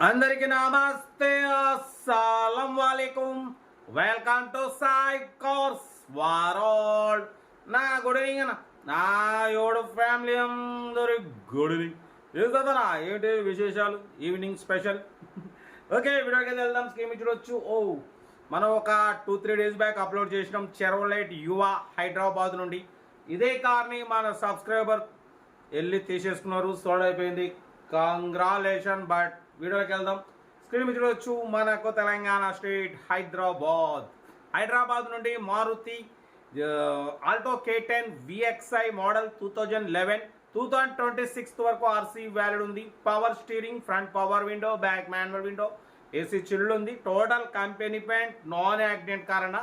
అందరికి నమస్తే, అస్సలం వాలేకుం. Welcome to Sai cars world. నా గుడ్ ఈవినింగ్ అన్న, నా యోడు ఫ్యామిలీ అందరి గుడ్ ఈవినింగ్. ఏంటన్నా ఏంటి విశేషాలు, ఈవినింగ్ స్పెషల్? ఓకే, వీడియోకి వెళ్దాం. స్కీమ్ చూడొచ్చు. మనం ఒక 2-3 డేస్ బ్యాక్ అప్లోడ్ చేసినాం చెరోలైట్ యువ హైదరాబాద్ నుండి. ఇదే కార్ని మన సబ్స్క్రైబర్ వెళ్ళి తీసేసుకున్నారు, సోల్డ్ అయిపోయింది. కంగ్రాచులేషన్. బట్ వీడియోకి వెళ్దాం. స్క్రీన్ మీద చూడవచ్చు, మనకు తెలంగాణ స్టేట్ హైదరాబాద్ నుండి Maruti Alto K10 VXI model 2026 వరకు ఆర్సీ వ్యాలిడ్ ఉంది. Power steering, front power window, back manual window, AC chilled ఉంది. Total company paint, non accident కారణ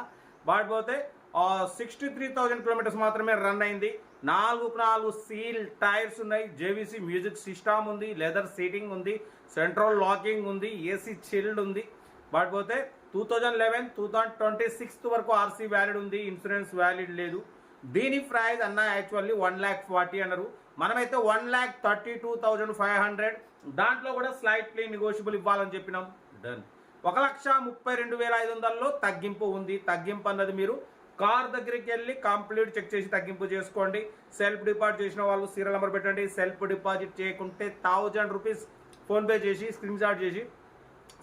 వాడిపోతే 63,000 కిలోమీటర్స్ మాత్రమే రన్ అయింది. 4 సీల్ టైర్స్ ఉన్నాయి. జేవీసీ మ్యూజిక్ సిస్టమ్ ఉంది, లెదర్ సీటింగ్ ఉంది, సెంట్రల్ లాకింగ్ ఉంది, ఏసీ చిల్డ్ ఉంది. వాడిపోతే 2026 వరకు ఆర్సీ వ్యాలిడ్ ఉంది. ఇన్సూరెన్స్ వ్యాలిడ్ లేదు. దీని ప్రైస్ అన్న యాక్చువల్లీ 1,40,000 అన్నారు. మనమైతే 1,32,500. దాంట్లో కూడా స్లైట్లీ నెగోషియబుల్ ఇవ్వాలని చెప్పినాం. డన్. 1,32,500లో తగ్గింపు ఉంది. తగ్గింపు అన్నది మీరు కార్ దగ్గరికి వెళ్ళి కంప్లీట్ చెక్ చేసి తగ్గింపు చేసుకోండి. సెల్ఫ్ డిపాజిట్ చేసిన వాళ్ళు సీరియల్ నెంబర్ పెట్టండి. సెల్ఫ్ డిపాజిట్ చేయకుంటే 1,000 రూపీస్ ఫోన్పే చేసి స్క్రీన్ షాట్ చేసి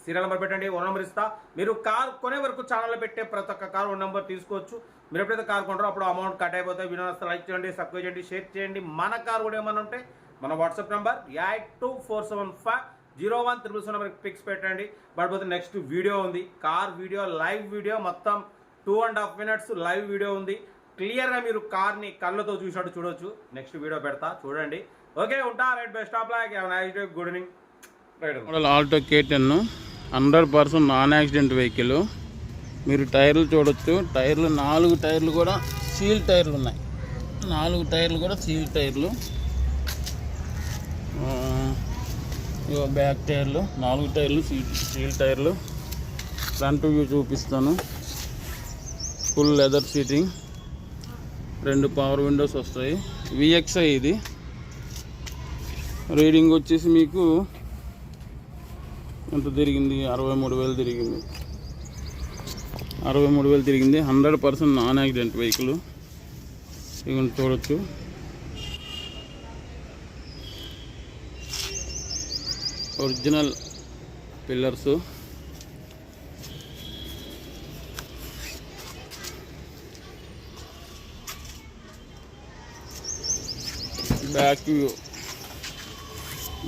సీరియల్ నెంబర్ పెట్టండి. ఓన్ నెంబర్ ఇస్తా. మీరు కార్ కొనే వరకు ఛానల్లో పెట్టే ప్రతి ఒక్క కార్ ఓన్ నెంబర్ తీసుకోవచ్చు. మీరు ఎప్పుడైతే కార్ కొంటారో అప్పుడు అమౌంట్ కట్ అయిపోతాయి. వీడియో లైక్ చేయండి, సబ్స్క్రైబ్ చేయండి, షేర్ చేయండి. మన కార్ కూడా ఏమన్నా ఉంటే మన వాట్సాప్ నెంబర్ 8247501300 నెంబర్కి పిక్స్ పెట్టండి. పడిపోతే నెక్స్ట్ వీడియో ఉంది, కార్ వీడియో, లైవ్ వీడియో, మొత్తం 2.5 minutes లైవ్ వీడియో ఉంది. క్లియర్గా మీరు కార్ని కళ్ళతో చూసినట్టు చూడొచ్చు. నెక్స్ట్ వీడియో పెడతా, చూడండి. ఓకే, ఉంటా. Right, best of luck. Nice day, good evening. Right, Alto K10 100% non accident vehicle. మీరు టైర్లు చూడొచ్చు. టైర్లు 4 టైర్లు కూడా సీల్ టైర్లు ఉన్నాయి. 4 టైర్లు కూడా సీల్ టైర్లు. బ్యాక్ టైర్లు 4 టైర్లు సీల్ టైర్లు. ఫ్రంట్ వ్యూ చూపిస్తాను. Full leather seating, 2 power Windows వస్తాయి. VXI ఇది. రీడింగ్ వచ్చేసి మీకు ఎంత తిరిగింది? 63,000 తిరిగింది. 63,000 తిరిగింది. 100% నాన్ యాక్సిడెంట్ వెహికల్. ఇవి చూడొచ్చు. Original pillars.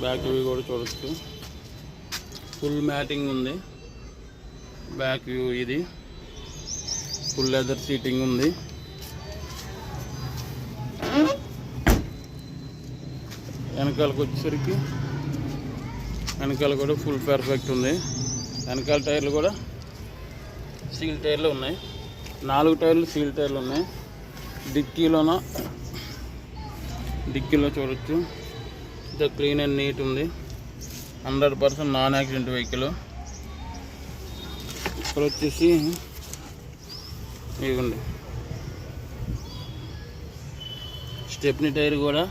బ్యాక్ వ్యూ కూడా చూడొచ్చు. ఫుల్ మ్యాటింగ్ ఉంది. బ్యాక్ వ్యూ ఇది. ఫుల్ లెదర్ సీటింగ్ ఉంది. వెనకాలకు వచ్చేసరికి వెనకాల కూడా ఫుల్ పర్ఫెక్ట్ ఉంది. వెనకాల టైర్లు కూడా సీల్ టైర్లు ఉన్నాయి. 4 టైర్లు సీల్ టైర్లు ఉన్నాయి. డిక్కీలో చూడొచ్చు. ఇంత క్లీన్ అండ్ నీట్ ఉంది. 100% నాన్ యాక్సిడెంట్ వెహికల్. ఇక్కడ వచ్చేసి ఇవ్వండి, స్టెప్నీ టైర్ కూడా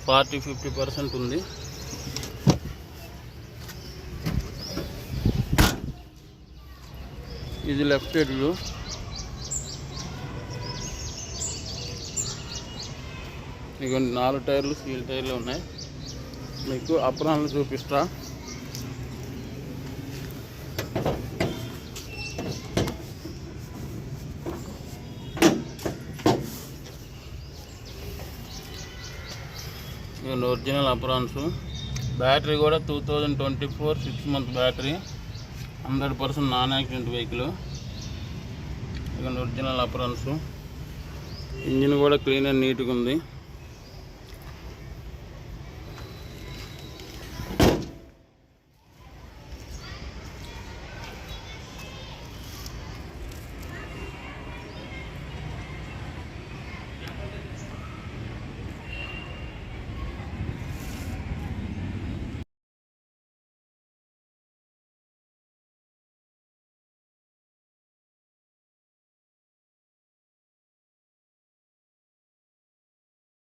40-50% ఉంది. ఇది లెఫ్ట్ సైడ్ వ్యూ. ఇక 4 టైర్లు సీల్ టైర్లు ఉన్నాయి. మీకు అప్రాన్లు చూపిస్తా. ఇవన్నీ ఒరిజినల్ అప్రాన్స్. బ్యాటరీ కూడా 2024 6 month battery. 100% non accident vehicle. ఇవన్నీ ఒరిజినల్ అప్రాన్స్. ఇంజిన్ కూడా క్లీన్ అండ్ నీట్గా ఉంది.